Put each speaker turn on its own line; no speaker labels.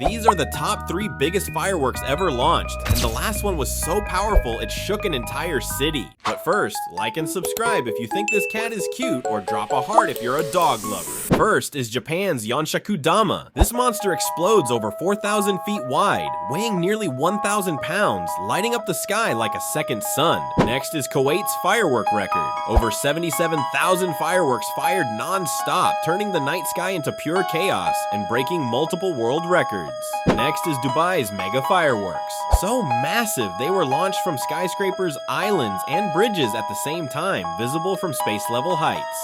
These are the top 3 biggest fireworks ever launched, and the last one was so powerful it shook an entire city. But first, like and subscribe if you think this cat is cute, or drop a heart if you're a dog lover. First is Japan's Yonshaku-dama. This monster explodes over 4,000 feet wide, weighing nearly 1,000 pounds, lighting up the sky like a second sun. Next is Kuwait's firework record. Over 77,000 fireworks fired non-stop, turning the night sky into pure chaos and breaking multiple world records. Next is Dubai's mega fireworks. So massive, they were launched from skyscrapers, islands, and bridges at the same time, visible from space level heights.